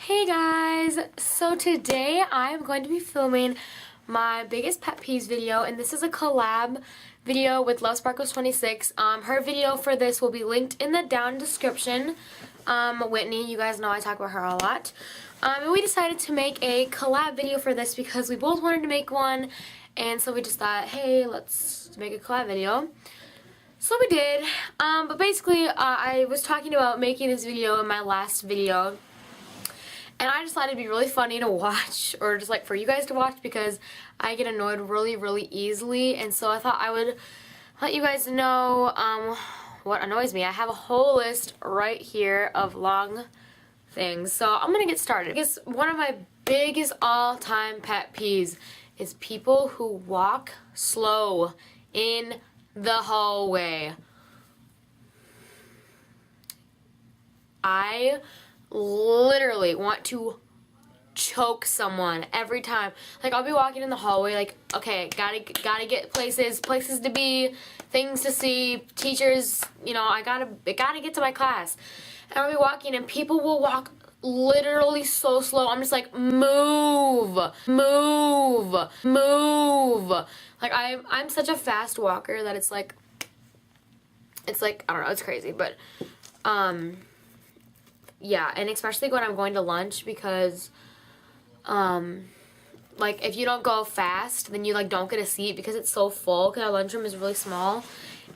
Hey guys! So today I'm going to be filming my biggest pet peeves video, and this is a collab video with Lovesparkles26. Her video for this will be linked in the down description. Whitney, you guys know I talk about her a lot. And we decided to make a collab video for this because we both wanted to make one, and so we just thought, hey, let's make a collab video. So we did, but basically I was talking about making this video in my last video. And I just thought it'd be really funny to watch, or just like for you guys to watch, because I get annoyed really easily, and so I thought I would let you guys know what annoys me. I have a whole list right here of long things, so I'm gonna get started. I guess one of my biggest all-time pet peeves is people who walk slow in the hallway. I literally want to choke someone every time. Like, I'll be walking in the hallway, like, okay, gotta get places to be, things to see, teachers, you know, I gotta get to my class. And I'll be walking and people will walk literally so slow. I'm just like, move. Like, I'm such a fast walker that it's like, I don't know, it's crazy, but, yeah, and especially when I'm going to lunch, because, like, if you don't go fast, then you, like, don't get a seat because it's so full, because our lunchroom is really small,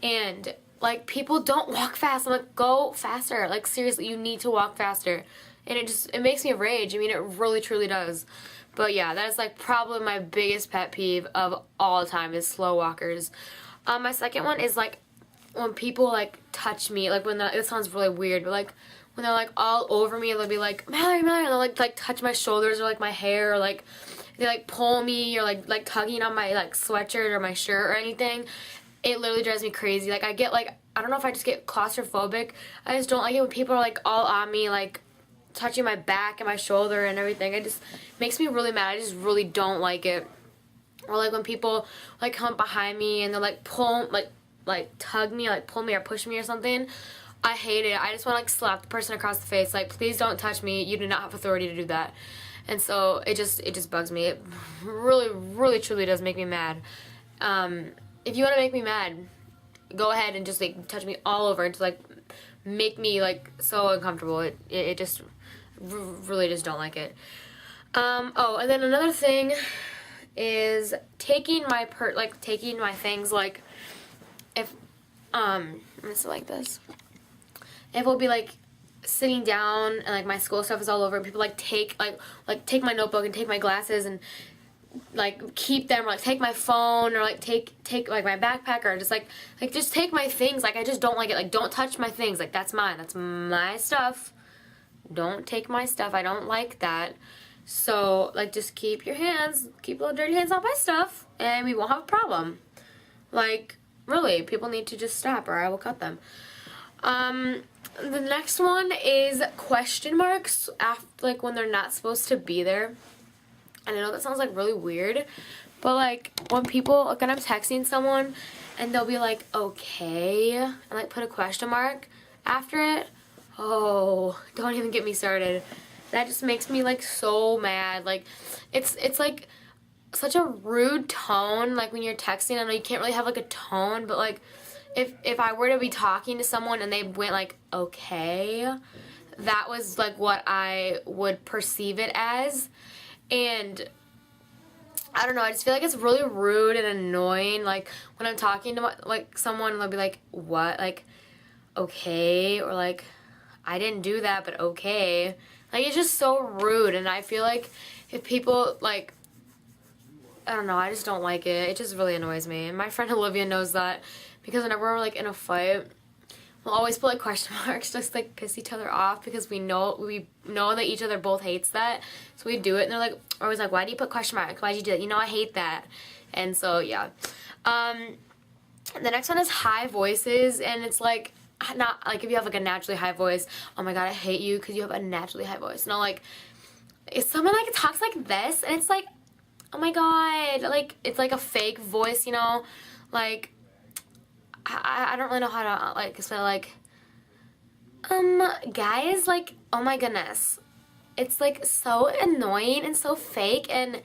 and, like, people don't walk fast. I'm like, go faster. Like, seriously, you need to walk faster, and it makes me rage. I mean, it really, truly does. But, yeah, that is, like, probably my biggest pet peeve of all time is slow walkers. My second one is, like, when people, like, touch me, like, it sounds really weird, but, like, when they're, like, all over me, they'll be like, Mallory, and they'll, like, touch my shoulders or, like, my hair, or, like, they, like, pull me, or, like, tugging on my, like, sweatshirt or my shirt or anything. It literally drives me crazy. Like, I get, like, I don't know if I just get claustrophobic. I just don't like it when people are, like, all on me, like, touching my back and my shoulder and everything. It just makes me really mad. I just really don't like it. Or, like, when people, like, come behind me and they're, like, tug me, like, pull me or push me or something. I hate it. I just want to, like, slap the person across the face. Like, please don't touch me. You do not have authority to do that. And so it just bugs me. It really, truly does make me mad. If you want to make me mad, go ahead and just, like, touch me all over and just, like, make me, like, so uncomfortable. It just really just don't like it. Oh, and then another thing is taking my things, like, if I'm just like this. If we'll be, like, sitting down and, like, my school stuff is all over and people, like, take my notebook and take my glasses and, like, keep them, or, like, take my phone, or, like, take like, my backpack, or just, like, just take my things. Like, I just don't like it. Like, don't touch my things. Like, that's mine. That's my stuff. Don't take my stuff. I don't like that. So, like, just keep your little dirty hands off my stuff, and we won't have a problem. Like, really, people need to just stop, or I will cut them. The next one is question marks after, like, when they're not supposed to be there. And I know that sounds, like, really weird, but, like, when people, like, when I'm texting someone and they'll be like, okay, and, like, put a question mark after it, oh, don't even get me started. That just makes me, like, so mad. Like, it's like such a rude tone, like, when you're texting. I know you can't really have, like, a tone, but, like, if I were to be talking to someone and they went, like, okay, that was, like, what I would perceive it as. And I don't know, I just feel like it's really rude and annoying. Like, when I'm talking to, like, someone, they'll be like, what? Like, okay, or, like, I didn't do that, but okay. Like, it's just so rude, and I feel like if people, like, I don't know, I just don't like it. It just really annoys me. And my friend Olivia knows that, because whenever we're, like, in a fight, we'll always put, like, question marks just, like, piss each other off, because we know that each other both hates that. So we do it, and they're, like, always like, why do you put question marks? Why'd you do that? You know I hate that. And so, yeah. The next one is high voices, and it's, like, not, like, if you have, like, a naturally high voice, oh my god, I hate you because you have a naturally high voice. No, like, if someone, like, talks like this, and it's, like, oh my god, like, it's, like, a fake voice, you know? Like, I don't really know how to, like, explain, like, guys, like, oh my goodness. it's like so annoying and so fake, and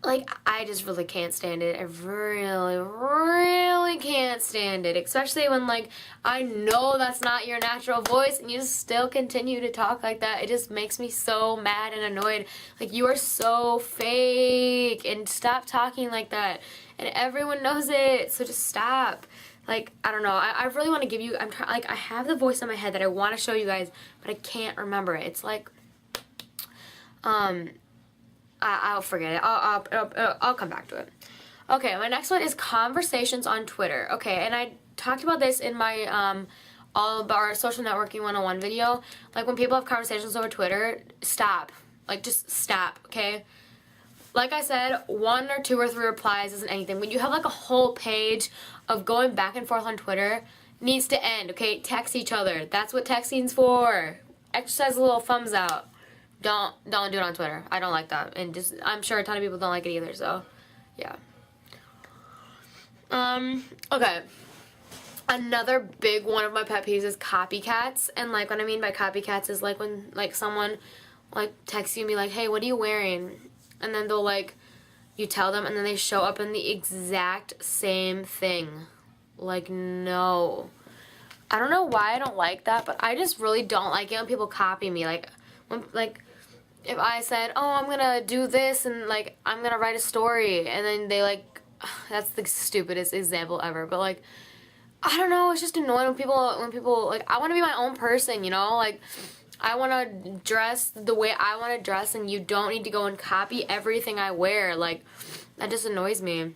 like, I just really can't stand it. I really, really can't stand it. Especially when, like, I know that's not your natural voice and you still continue to talk like that. It just makes me so mad and annoyed. Like, you are so fake, and stop talking like that. And everyone knows it, so just stop. Like, I don't know. I really want to give you, I have the voice in my head that I want to show you guys, but I can't remember it. It's like, I'll forget it. I'll come back to it. Okay, my next one is conversations on Twitter. Okay, and I talked about this in my all of our social networking 101 video. Like, when people have conversations over Twitter, stop. Like, just stop, okay? Like I said, 1 or 2 or 3 replies isn't anything. When you have like a whole page of going back and forth on Twitter, it needs to end, okay? Text each other. That's what texting's for. Exercise a little thumbs out. Don't do it on Twitter. I don't like that. And just, I'm sure a ton of people don't like it either, so yeah. Okay. Another big one of my pet peeves is copycats. And like, what I mean by copycats is like when like someone like texts you and be like, hey, what are you wearing? And then they'll like, you tell them and then they show up in the exact same thing. Like, no. I don't know why I don't like that, but I just really don't like it when people copy me. Like, when, like, if I said, oh, I'm gonna do this and like I'm gonna write a story, and then they like, that's the stupidest example ever, but like, I don't know, it's just annoying when people like, I want to be my own person, you know, like I want to dress the way I want to dress, and you don't need to go and copy everything I wear. Like, that just annoys me.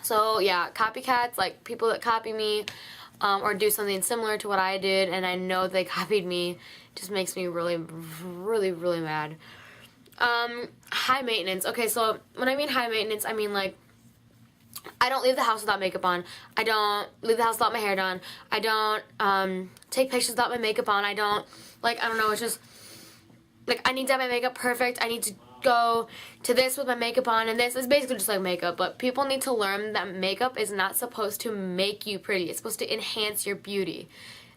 So yeah, copycats, like people that copy me or do something similar to what I did and I know they copied me, just makes me really, really, really mad. High maintenance. Okay, so when I mean high maintenance, I mean like, I don't leave the house without makeup on. I don't leave the house without my hair done. I don't take pictures without my makeup on. I don't, like, I don't know, it's just, like, I need to have my makeup perfect. I need to go to this with my makeup on, and this is basically just like makeup, but people need to learn that makeup is not supposed to make you pretty. It's supposed to enhance your beauty.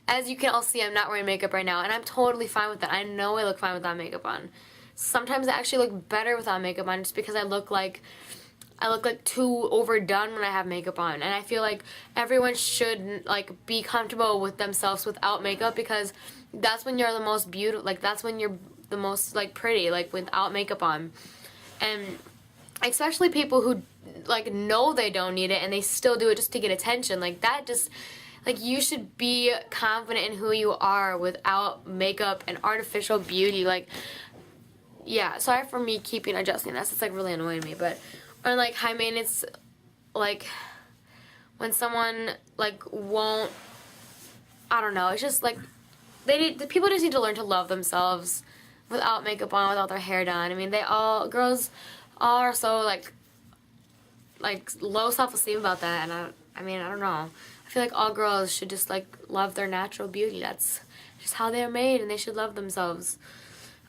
As you can all see, I'm not wearing makeup right now, and I'm totally fine with that. I know I look fine without makeup on. Sometimes I actually look better without makeup on just because I look like too overdone when I have makeup on. And I feel like everyone should like be comfortable with themselves without makeup, because that's when you're the most beautiful, like that's when you're the most like pretty, like without makeup on. And especially people who like know they don't need it and they still do it just to get attention, like that just, like, you should be confident in who you are without makeup and artificial beauty. Like, yeah, sorry for me keeping adjusting this, it's like really annoying me. But or like high maintenance, like when someone like won't, I don't know, it's just like the people just need to learn to love themselves without makeup on, without their hair done. I mean, girls all are so like low self-esteem about that, and I mean, I don't know. I feel like all girls should just like love their natural beauty. That's just how they're made, and they should love themselves.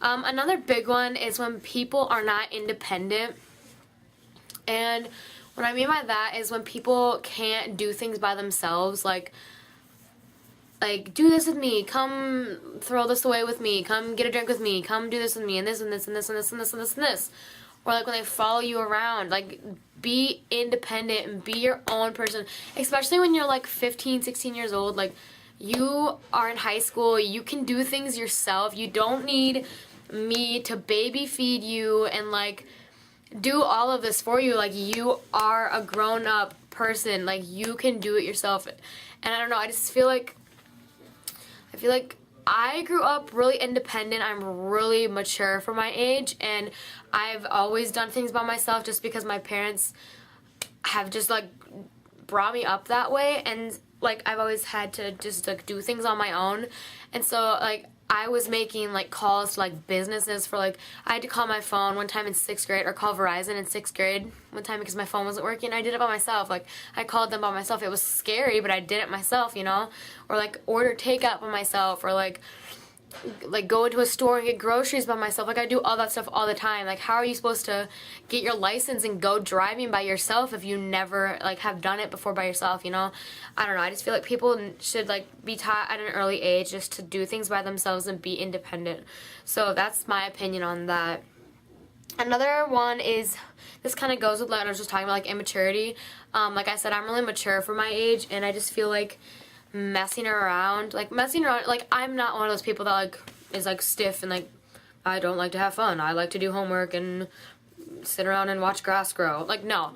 Another big one is when people are not independent. And what I mean by that is when people can't do things by themselves, like do this with me, come throw this away with me, come get a drink with me, come do this with me, and this and this and this and this and this and this and this. Or like when they follow you around, like be independent and be your own person. Especially when you're like 15, 16 years old, like you are in high school, you can do things yourself. You don't need me to baby feed you and like do all of this for you. Like, you are a grown-up person, like you can do it yourself. And I don't know, I feel like I grew up really independent. I'm really mature for my age, and I've always done things by myself just because my parents have just like brought me up that way, and like I've always had to just like do things on my own. And so like I was making like calls to like businesses for like, I had to call my phone one time in 6th grade, or call Verizon in 6th grade one time because my phone wasn't working. I did it by myself. Like, I called them by myself. It was scary, but I did it myself, you know? Or like order takeout by myself, or like like go into a store and get groceries by myself. Like I do all that stuff all the time. Like how are you supposed to get your license and go driving by yourself if you never like have done it before by yourself, you know? I don't know. I just feel like people should like be taught at an early age just to do things by themselves and be independent. So that's my opinion on that. Another one is, this kind of goes with what I was just talking about, like immaturity. Like I said, I'm really mature for my age, and I just feel like messing around, like I'm not one of those people that like is like stiff and like I don't like to have fun. I like to do homework and sit around and watch grass grow. Like no,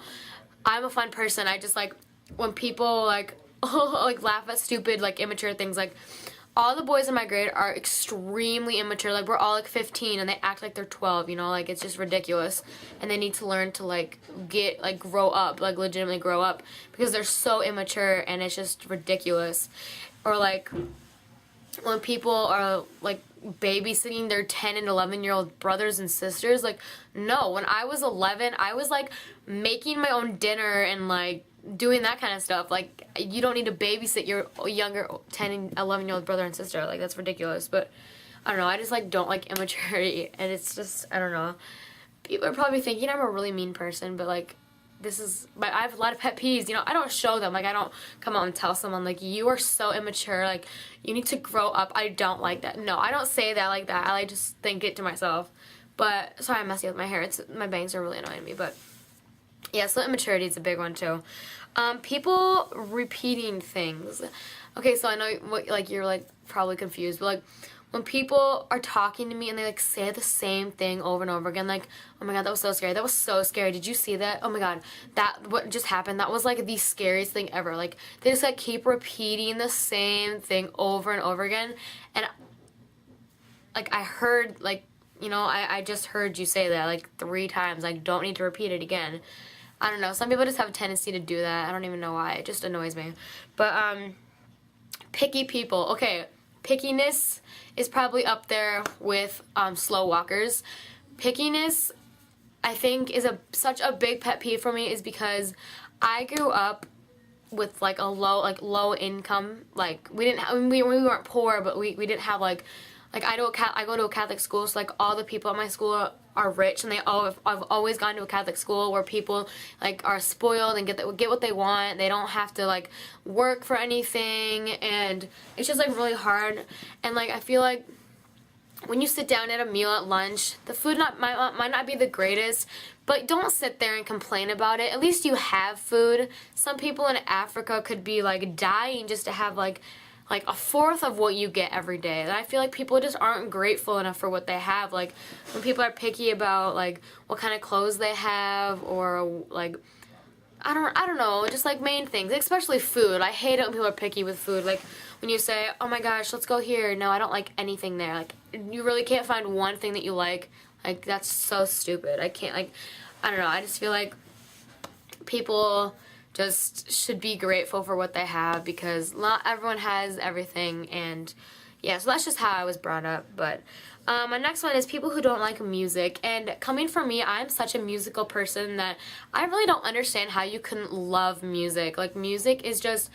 I'm a fun person. I just like when people like like laugh at stupid like immature things. Like all the boys in my grade are extremely immature. Like we're all like 15 and they act like they're 12, you know, like it's just ridiculous. And they need to learn to like grow up, like legitimately grow up, because they're so immature and it's just ridiculous. Or like when people are like babysitting their 10 and 11-year-old brothers and sisters, like no, when I was 11, I was like making my own dinner and like doing that kind of stuff. Like you don't need to babysit your younger 10 and 11-year-old brother and sister. Like that's ridiculous. But I don't know, I just like don't like immaturity, and it's just, I don't know, people are probably thinking I'm a really mean person, but like this is I have a lot of pet peeves, you know. I don't show them, like I don't come out and tell someone like you are so immature, like you need to grow up. I don't like that. No, I don't say that like that. I like just think it to myself. But sorry, I'm messy with my hair. My bangs are really annoying me. But yeah, so immaturity is a big one too. People repeating things. Okay, so I know like you're like probably confused, but like when people are talking to me and they like say the same thing over and over again, like, oh my god, that was so scary. That was so scary. Did you see that? Oh my god, what just happened? That was like the scariest thing ever. Like they just like keep repeating the same thing over and over again, and like I heard like, you know, I just heard you say that like 3 times. Like don't need to repeat it again. I don't know. Some people just have a tendency to do that. I don't even know why. It just annoys me. But picky people. Okay, pickiness is probably up there with slow walkers. Pickiness, I think, is such a big pet peeve for me, is because I grew up with like a low income. Like we weren't poor, but we didn't have like I go to a Catholic school, so like all the people at my school are rich, and I've always gone to a Catholic school where people like are spoiled and get what they want. They don't have to like work for anything, and it's just like really hard. And like I feel like when you sit down at a meal at lunch, the food might not be the greatest, but don't sit there and complain about it. At least you have food. Some people in Africa could be like dying just to have like a fourth of what you get every day. And I feel like people just aren't grateful enough for what they have. Like when people are picky about like what kind of clothes they have, or like I don't know, just like main things, especially food. I hate it when people are picky with food. Like when you say, oh my gosh, let's go here. No, I don't like anything there. Like you really can't find one thing that you like. Like that's so stupid. I can't, like, I don't know. I just feel like people just should be grateful for what they have, because not everyone has everything. And yeah, so that's just how I was brought up. But my next one is people who don't like music. And coming from me, I'm such a musical person that I really don't understand how you can love music. Like music is just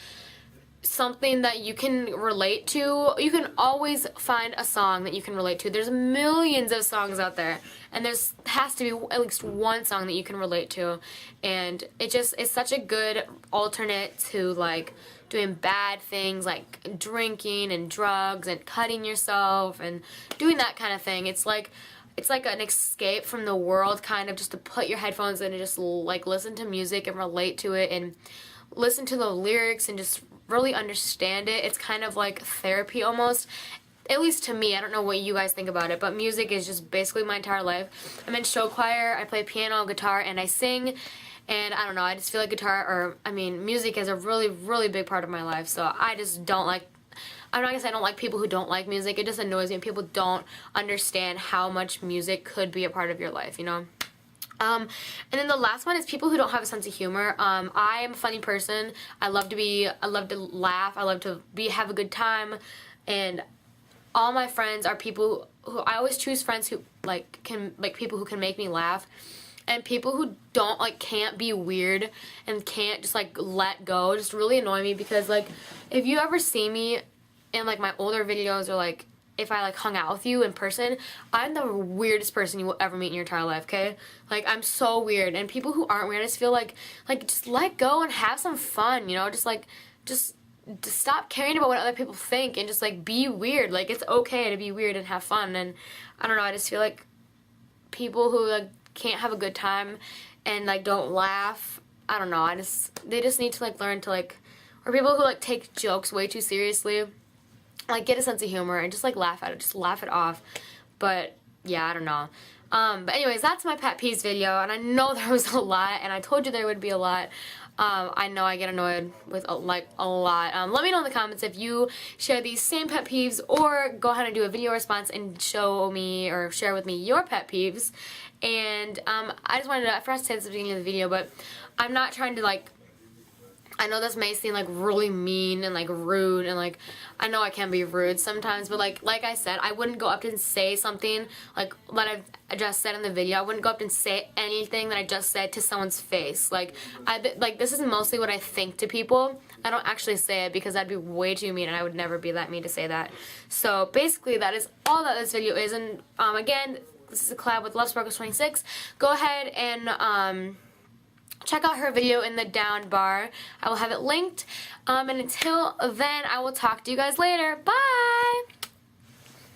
something that you can relate to. You can always find a song that you can relate to. There's millions of songs out there, and has to be at least one song that you can relate to. And it's such a good alternate to like doing bad things like drinking and drugs and cutting yourself and doing that kind of thing. It's like an escape from the world, kind of, just to put your headphones in and just like listen to music and relate to it and listen to the lyrics and just really understand it. It's kind of like therapy almost, at least to me. I don't know what you guys think about it, but music is just basically my entire life. I'm in show choir, I play piano, guitar, and I sing. And I don't know, I just feel like music is a really, really big part of my life. So I just don't like, I'm not gonna say I don't like people who don't like music. It just annoys me when people don't understand how much music could be a part of your life, you know? And then the last one is people who don't have a sense of humor. I am a funny person. I love to laugh. I love to have a good time. And all my friends are people who, I always choose friends who people who can make me laugh. And people who don't, like, can't be weird and can't just, like, let go just really annoy me, because, like, if you ever see me in, like, my older videos, or, like, if I like hung out with you in person, I'm the weirdest person you will ever meet in your entire life, okay? Like, I'm so weird, and people who aren't weird, I just feel like just let go and have some fun, you know? Just stop caring about what other people think and just like be weird. Like, it's okay to be weird and have fun. And I don't know, I just feel like people who like can't have a good time and like don't laugh, I don't know, they just need to like learn to like, or people who like take jokes way too seriously, like get a sense of humor and just like laugh at it, just laugh it off. But yeah, I don't know. But anyways, that's my pet peeves video, and I know there was a lot, and I told you there would be a lot. I know I get annoyed with a lot. Let me know in the comments if you share these same pet peeves, or go ahead and do a video response and show me or share with me your pet peeves. And I just wanted to, I forgot to say this at the beginning of the video, but I'm not trying to like, I know this may seem like really mean and like rude, and like I know I can be rude sometimes, but like I said, I wouldn't go up and say something like what I've just said in the video. I wouldn't go up and say anything that I just said to someone's face. Like this is mostly what I think to people. I don't actually say it because that'd be way too mean, and I would never be that mean to say that. So basically that is all that this video is. And again, this is a collab with Lovesparkles26. Go ahead and check out her video in the down bar. I will have it linked. And until then, I will talk to you guys later. Bye!